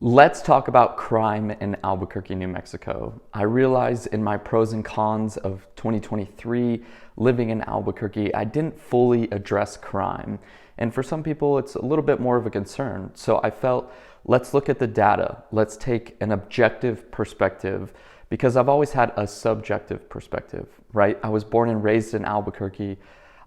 Let's talk about crime in Albuquerque, New Mexico. I realized in my pros and cons of 2023 living in Albuquerque, I didn't fully address crime. And for some people, it's a little bit more of a concern. So I felt, let's look at the data. Let's take an objective perspective because I've always had a subjective perspective, right? I was born and raised in Albuquerque.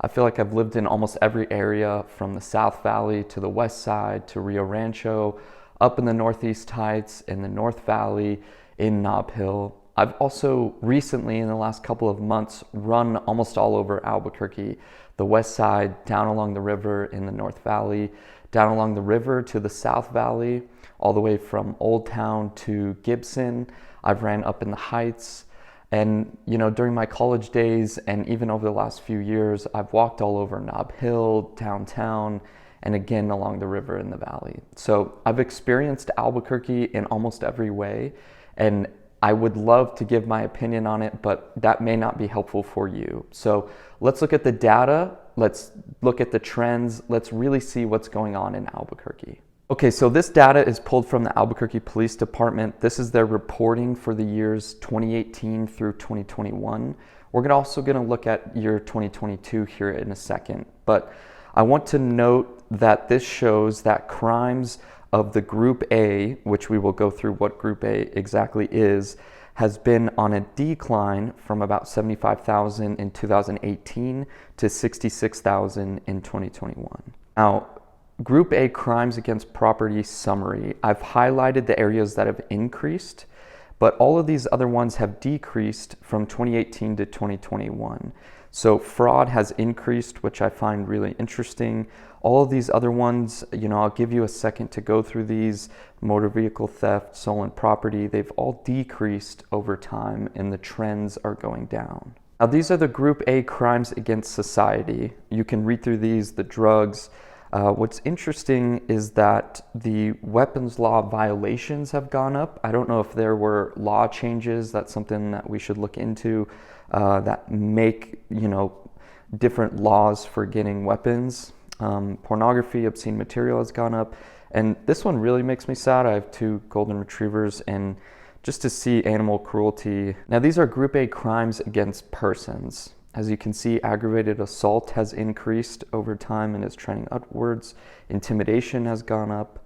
I feel like I've lived in almost every area from the South Valley to the West Side to Rio Rancho, up in the Northeast Heights, in the North Valley, in Nob Hill. I've also recently, in the last couple of months, run almost all over Albuquerque, the West Side, down along the river in the North Valley, down along the river to the South Valley, all the way from Old Town to Gibson. I've ran up in the Heights. And, during my college days and even over the last few years, I've walked all over Nob Hill, downtown, and again along the river in the valley. So I've experienced Albuquerque in almost every way, and I would love to give my opinion on it, but that may not be helpful for you. So let's look at the data, let's look at the trends, let's really see what's going on in Albuquerque. Okay, so this data is pulled from the Albuquerque Police Department. This is their reporting for the years 2018 through 2021. We're also going to look at year 2022 here in a second, but I want to note that this shows that crimes of the Group A, which we will go through what Group A exactly is, has been on a decline from about 75,000 in 2018 to 66,000 in 2021. Now, Group A crimes against property summary. I've highlighted the areas that have increased, but all of these other ones have decreased from 2018 to 2021. So fraud has increased, which I find really interesting. All of these other ones, I'll give you a second to go through these. Motor vehicle theft, stolen property, they've all decreased over time and the trends are going down. Now these are the Group A crimes against society. You can read through these, the drugs. What's interesting is that the weapons law violations have gone up. I don't know if there were law changes. That's something that we should look into that make, different laws for getting weapons. Pornography, obscene material has gone up. And this one really makes me sad. I have 2 golden retrievers, and just to see animal cruelty. Now these are Group A crimes against persons. As you can see, aggravated assault has increased over time and is trending upwards. Intimidation has gone up.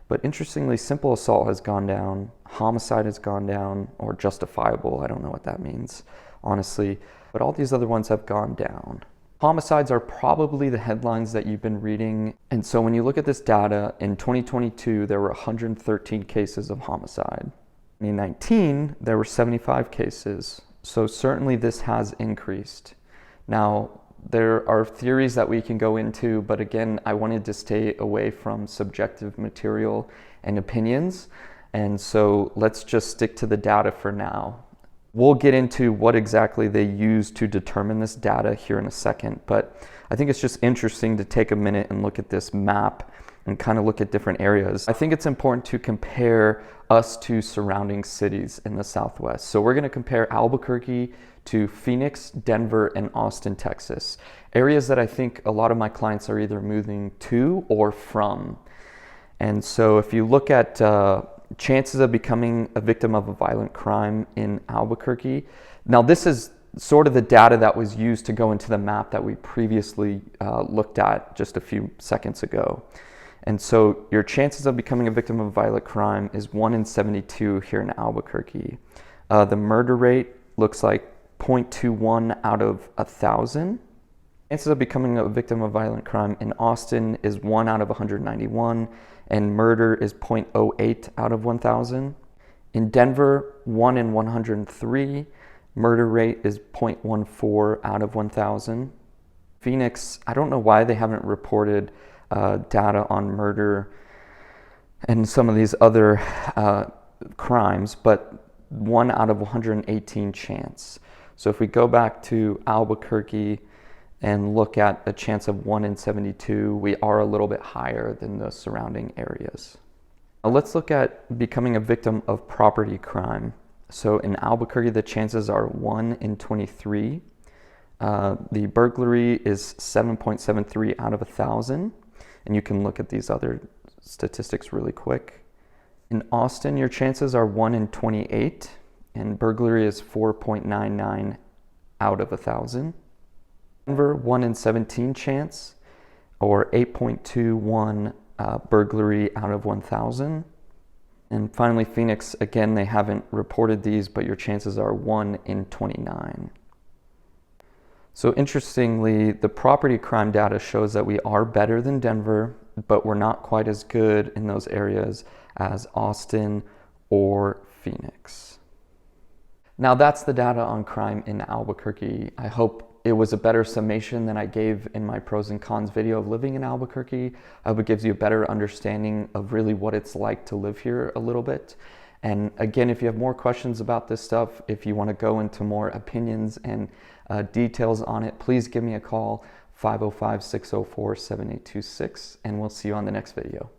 But interestingly, simple assault has gone down. Homicide has gone down, or justifiable. I don't know what that means, honestly. But all these other ones have gone down. Homicides are probably the headlines that you've been reading. And so when you look at this data, in 2022, there were 113 cases of homicide. In 2019, there were 75 cases. So certainly this has increased. Now, there are theories that we can go into, but again, I wanted to stay away from subjective material and opinions. And so let's just stick to the data for now. We'll get into what exactly they use to determine this data here in a second, but I think it's just interesting to take a minute and look at this map and kind of look at different areas. I think it's important to compare us to surrounding cities in the Southwest. So we're going to compare Albuquerque to Phoenix, Denver, and Austin, Texas. Areas that I think a lot of my clients are either moving to or from. And so if you look at chances of becoming a victim of a violent crime in Albuquerque, now this is sort of the data that was used to go into the map that we previously looked at just a few seconds ago. And so your chances of becoming a victim of a violent crime is 1 in 72 here in Albuquerque. The murder rate looks like 0.21 out of 1,000. Chances of becoming a victim of violent crime in Austin is 1 out of 191, and murder is 0.08 out of 1,000. In Denver, 1 in 103. Murder rate is 0.14 out of 1,000. Phoenix, I don't know why they haven't reported data on murder and some of these other crimes, but 1 out of 118 chance. So if we go back to Albuquerque and look at a chance of 1 in 72, we are a little bit higher than the surrounding areas. Now let's look at becoming a victim of property crime. So in Albuquerque, the chances are 1 in 23. The burglary is 7.73 out of 1,000. And you can look at these other statistics really quick. In Austin, your chances are 1 in 28, and burglary is 4.99 out of 1,000. Denver, 1 in 17 chance, or 8.21 burglary out of 1,000. And finally, Phoenix, again, they haven't reported these, but your chances are 1 in 29. So interestingly, the property crime data shows that we are better than Denver, but we're not quite as good in those areas as Austin or Phoenix. Now that's the data on crime in Albuquerque. I hope it was a better summation than I gave in my pros and cons video of living in Albuquerque. I hope it gives you a better understanding of really what it's like to live here a little bit. And again, if you have more questions about this stuff, if you want to go into more opinions and details on it, please give me a call, 505-604-7826, and we'll see you on the next video.